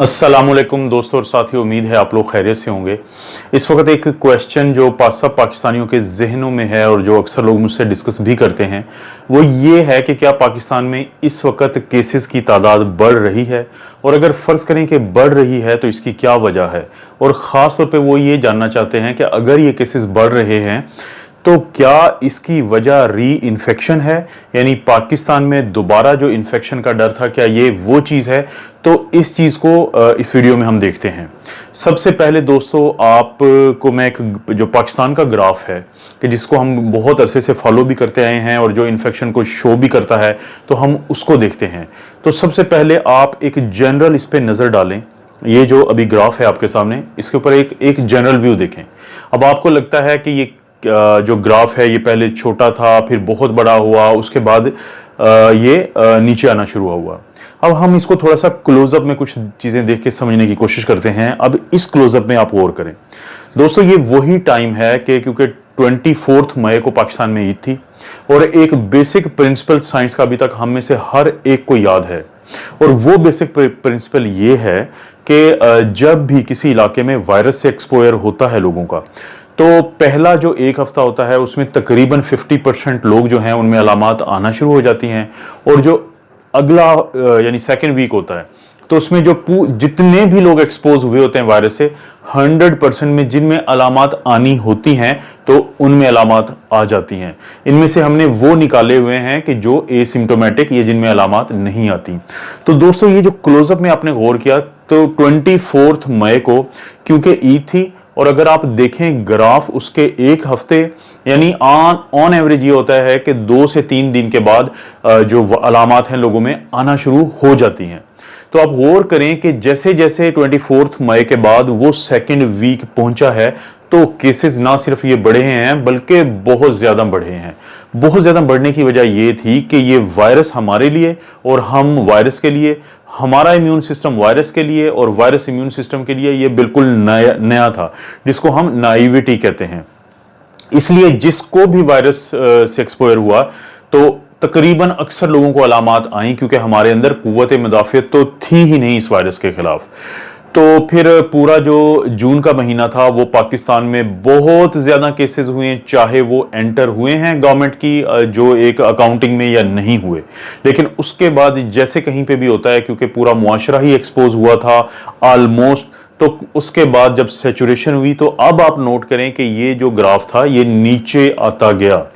अस्सलामुअलैकुम दोस्तों और साथियों, उम्मीद है आप लोग खैरियत से होंगे। इस वक्त एक क्वेश्चन जो सब पाकिस्तानियों के जहनों में है और जो अक्सर लोग मुझसे डिस्कस भी करते हैं वो ये है कि क्या पाकिस्तान में इस वक्त केसेस की तादाद बढ़ रही है, और अगर फ़र्ज़ करें कि बढ़ रही है तो इसकी क्या वजह है। और ख़ास तौर पे वो ये जानना चाहते हैं कि अगर ये केसेस बढ़ रहे हैं तो क्या इसकी वजह री इन्फेक्शन है, यानी पाकिस्तान में दोबारा जो इन्फेक्शन का डर था, क्या ये वो चीज़ है। तो इस चीज़ को इस वीडियो में हम देखते हैं। सबसे पहले दोस्तों, आपको मैं एक जो पाकिस्तान का ग्राफ है कि जिसको हम बहुत अरसे से फॉलो भी करते आए हैं और जो इन्फेक्शन को शो भी करता है, तो हम उसको देखते हैं। तो सबसे पहले आप एक जनरल इस पर नज़र डालें। ये जो अभी ग्राफ है आपके सामने, इसके ऊपर एक जनरल व्यू देखें। अब आपको लगता है कि ये जो ग्राफ है ये पहले छोटा था, फिर बहुत बड़ा हुआ, उसके बाद ये नीचे आना शुरू हुआ। अब हम इसको थोड़ा सा क्लोजअप में कुछ चीज़ें देख के समझने की कोशिश करते हैं। अब इस क्लोजअप में आप गौर करें दोस्तों, ये वही टाइम है कि क्योंकि 24 मई को पाकिस्तान में ईद थी, और एक बेसिक प्रिंसिपल साइंस का अभी तक हम में से हर एक को याद है, और वो बेसिक प्रिंसिपल ये है कि जब भी किसी इलाके में वायरस से एक्सपोजर होता है लोगों का, तो पहला जो एक हफ्ता होता है उसमें तकरीबन 50% लोग जो हैं उनमें अलामात आना शुरू हो जाती हैं, और जो अगला यानी सेकेंड वीक होता है तो उसमें जो जितने भी लोग एक्सपोज हुए होते हैं वायरस से, 100% में जिनमें अलामात आनी होती हैं तो उनमें अलामात आ जाती हैं। इनमें से हमने वो निकाले हुए हैं कि जो एसिम्टोमेटिक, ये जिनमें अलामात नहीं आती। तो दोस्तों, ये जो क्लोजअप में आपने गौर किया तो 24 मई को क्योंकि ईद थी, और अगर आप देखें ग्राफ उसके एक हफ्ते यानी ऑन एवरेज ये होता है कि 2 से 3 दिन के बाद जो अलामात हैं लोगों में आना शुरू हो जाती हैं। तो आप गौर करें कि जैसे जैसे 24 मई के बाद वो सेकंड वीक पहुंचा है तो केसेस ना सिर्फ ये बढ़े हैं बल्कि बहुत ज़्यादा बढ़े हैं। बहुत ज़्यादा बढ़ने की वजह ये थी कि ये वायरस हमारे लिए और हम वायरस के लिए, हमारा इम्यून सिस्टम वायरस के लिए और वायरस इम्यून सिस्टम के लिए, ये बिल्कुल नया था, जिसको हम नाइविटी कहते हैं। इसलिए जिसको भी वायरस से एक्सपोजर हुआ तो तकरीबन अक्सर लोगों को अलामात आई, क्योंकि हमारे अंदर कुव्वत मुदाफ़ियत तो थी ही नहीं इस वायरस के खिलाफ। तो फिर पूरा जो जून का महीना था वो पाकिस्तान में बहुत ज़्यादा केसेस हुए, चाहे वो एंटर हुए हैं गवर्नमेंट की जो एक अकाउंटिंग में या नहीं हुए। लेकिन उसके बाद जैसे कहीं पे भी होता है, क्योंकि पूरा मुआशरा ही एक्सपोज हुआ था ऑलमोस्ट, तो उसके बाद जब सैचुरेशन हुई तो अब आप नोट करें कि ये जो ग्राफ था ये नीचे आता गया।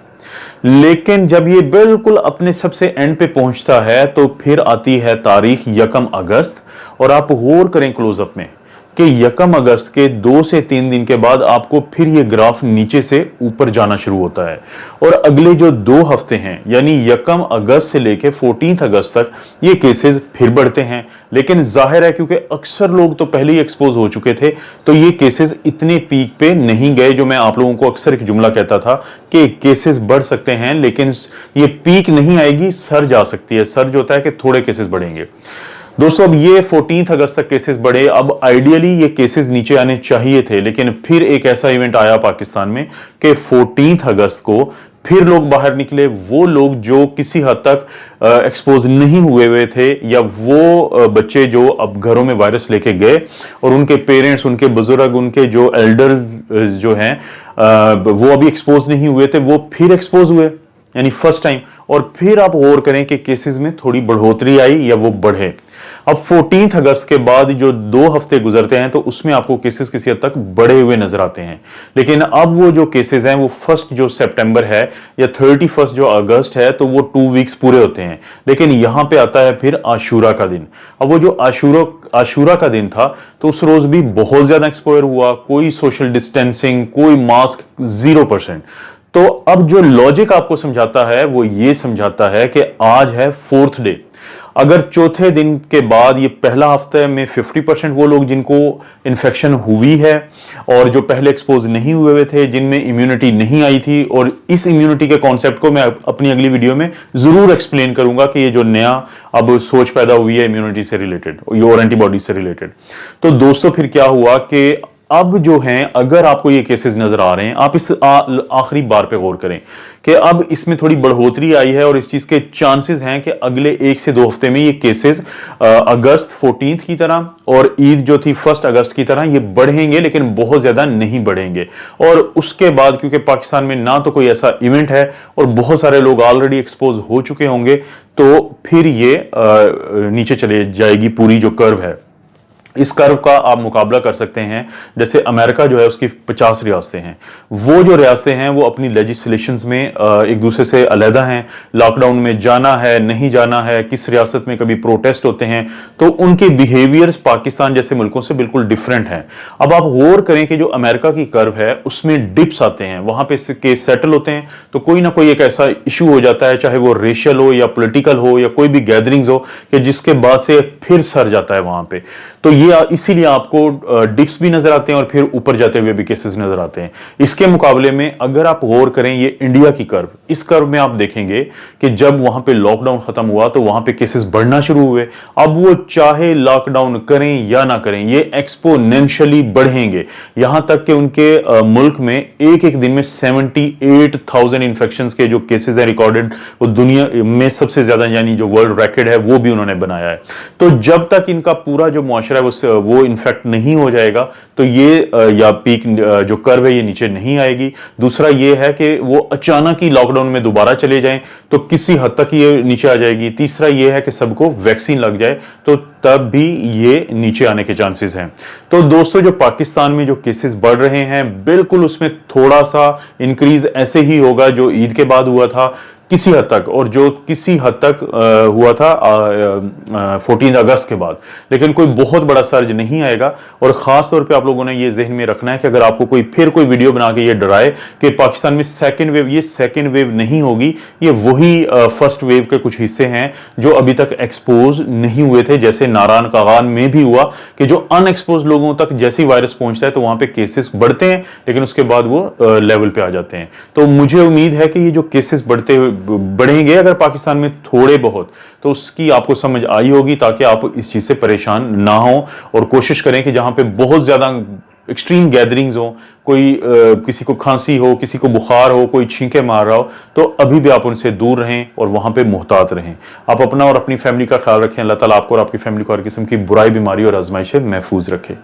लेकिन जब ये बिल्कुल अपने सबसे एंड पे पहुंचता है तो फिर आती है तारीख 1 अगस्त, और आप गौर करें क्लोजअप में कि 1 अगस्त के 2 से 3 दिन के बाद आपको फिर ये ग्राफ नीचे से ऊपर जाना शुरू होता है, और अगले जो 2 हफ्ते हैं यानी 1 अगस्त से लेके 14 अगस्त तक ये केसेस फिर बढ़ते हैं। लेकिन जाहिर है क्योंकि अक्सर लोग तो पहले ही एक्सपोज हो चुके थे तो ये केसेस इतने पीक पे नहीं गए। जो मैं आप लोगों को अक्सर एक जुमला कहता था कि केसेस बढ़ सकते हैं लेकिन ये पीक नहीं आएगी, सर्ज आ सकती है। सर्ज होता है कि थोड़े केसेस बढ़ेंगे। दोस्तों, अब ये 14 अगस्त तक केसेस बढ़े। अब आइडियली ये केसेस नीचे आने चाहिए थे, लेकिन फिर एक ऐसा इवेंट आया पाकिस्तान में कि 14 अगस्त को फिर लोग बाहर निकले। वो लोग जो किसी हद तक एक्सपोज नहीं हुए थे, या वो बच्चे जो अब घरों में वायरस लेके गए और उनके पेरेंट्स, उनके बुजुर्ग, उनके जो एल्डर्स जो हैं वो अभी एक्सपोज नहीं हुए थे, वो फिर एक्सपोज हुए यानी फर्स्ट टाइम। और फिर आप गौर करें कि केसेस में थोड़ी बढ़ोतरी आई या वो बढ़े। अब 14 अगस्त के बाद जो 2 हफ्ते गुजरते हैं तो उसमें आपको केसेस किसी हद तक बढ़े हुए नजर आते हैं। लेकिन अब वो जो केसेस हैं वो 1 जो सितंबर है या 31 जो अगस्त है तो वो 2 वीक्स पूरे होते हैं। लेकिन यहां पे आता है फिर आशूरा का दिन। अब वो जो आशूरा का दिन था तो उस रोज भी बहुत ज्यादा एक्सपोजर हुआ, कोई सोशल डिस्टेंसिंग, कोई मास्क, 0%। तो अब जो लॉजिक आपको समझाता है वो ये समझाता है कि आज है 4th डे। अगर चौथे दिन के बाद ये पहला हफ्ते में 50% वो लोग जिनको इन्फेक्शन हुई है और जो पहले एक्सपोज नहीं हुए थे, जिनमें इम्यूनिटी नहीं आई थी, और इस इम्यूनिटी के कॉन्सेप्ट को मैं अपनी अगली वीडियो में जरूर एक्सप्लेन करूंगा कि ये जो नया अब सोच पैदा हुई है इम्यूनिटी से रिलेटेड और एंटीबॉडी से रिलेटेड। तो दोस्तों, फिर क्या हुआ कि अब जो हैं, अगर आपको ये केसेस नजर आ रहे हैं, आप इस आखिरी बार पे गौर करें कि अब इसमें थोड़ी बढ़ोतरी आई है और इस चीज के चांसेस हैं कि अगले 1 से 2 हफ्ते में ये केसेस अगस्त 14 की तरह और ईद जो थी 1 अगस्त की तरह ये बढ़ेंगे, लेकिन बहुत ज्यादा नहीं बढ़ेंगे। और उसके बाद क्योंकि पाकिस्तान में ना तो कोई ऐसा इवेंट है और बहुत सारे लोग ऑलरेडी एक्सपोज हो चुके होंगे, तो फिर ये नीचे चले जाएगी पूरी जो कर्व है। इस कर्व का आप मुकाबला कर सकते हैं, जैसे अमेरिका जो है उसकी 50 रियासतें हैं, वो जो रियासतें हैं वो अपनी लेजिस्लेशंस में एक दूसरे से अलहदा हैं। लॉकडाउन में जाना है नहीं जाना है, किस रियासत में कभी प्रोटेस्ट होते हैं, तो उनके बिहेवियर्स पाकिस्तान जैसे मुल्कों से बिल्कुल डिफरेंट हैं। अब आप गौर करें कि जो अमेरिका की कर्व है उसमें डिप्स आते हैं, वहां पे केस सेटल होते हैं, तो कोई ना कोई एक ऐसा इशू हो जाता है, चाहे वो रेशियल हो या पॉलिटिकल हो या कोई भी गैदरिंग्स हो, कि जिसके बाद से फिर सर जाता है वहां पे। तो ये इसीलिए आपको डिप्स भी नजर आते हैं और फिर ऊपर जाते हुए भी केसेस नजर आते हैं। इसके मुकाबले में अगर आप गौर करें ये इंडिया की कर्व, इस कर्व में आप देखेंगे कि जब वहां पे लॉकडाउन खत्म हुआ तो वहां पे केसेस बढ़ना शुरू हुए। अब वो चाहे लॉकडाउन करें या ना करें, ये एक्सपोनेंशियली बढ़ेंगे, यहां तक कि उनके मुल्क में एक एक दिन में 78,000 इन्फेक्शन के जो केसेस हैं रिकॉर्डेड, वो दुनिया में सबसे ज्यादा, यानी जो वर्ल्ड रिकॉर्ड है वो भी उन्होंने बनाया है। तो जब तक इनका पूरा जो मुआशरा है वो इन्फेक्ट नहीं हो जाएगा, तो ये या पीक जो कर्व है ये नीचे नहीं आएगी। दूसरा ये है कि वो अचानक ही लॉकडाउन में दोबारा चले जाएं तो किसी हद तक ये नीचे आ जाएगी। तीसरा ये है कि सबको वैक्सीन लग जाए तो तब भी ये नीचे आने के चांसेस हैं। तो दोस्तों, जो पाकिस्तान में जो केसेस बढ़ रहे हैं, बिल्कुल उसमें थोड़ा सा इंक्रीज ऐसे ही होगा जो ईद के बाद हुआ था किसी हद तक, और जो किसी हद तक हुआ था 14 अगस्त के बाद, लेकिन कोई बहुत बड़ा सर्ज नहीं आएगा। और खास तौर पे आप लोगों ने ये जहन में रखना है कि अगर आपको कोई वीडियो बना के ये डराए कि पाकिस्तान में सेकेंड वेव, ये सेकेंड वेव नहीं होगी, ये वही फर्स्ट वेव के कुछ हिस्से हैं जो अभी तक एक्सपोज नहीं हुए थे। जैसे नारायण कागान में भी हुआ कि जो अनएक्सपोज लोगों तक जैसे ही वायरस पहुंचता है तो वहां पे केसेस बढ़ते हैं, लेकिन उसके बाद वो लेवल पे आ जाते हैं। तो मुझे उम्मीद है कि ये जो केसेस बढ़ेंगे अगर पाकिस्तान में थोड़े बहुत, तो उसकी आपको समझ आई होगी, ताकि आप इस चीज से परेशान ना हो। और कोशिश करें कि जहां पे बहुत ज्यादा एक्सट्रीम गैदरिंग्स हो, कोई किसी को खांसी हो, किसी को बुखार हो, कोई छींके मार रहा हो, तो अभी भी आप उनसे दूर रहें और वहां पे मुहतात रहें। आप अपना और अपनी फैमिली का ख्याल रखें। अल्लाह ताला आपको और आपकी फैमिली को हर किस्म की बुराई, बीमारी और आजमाइश से महफूज रखे।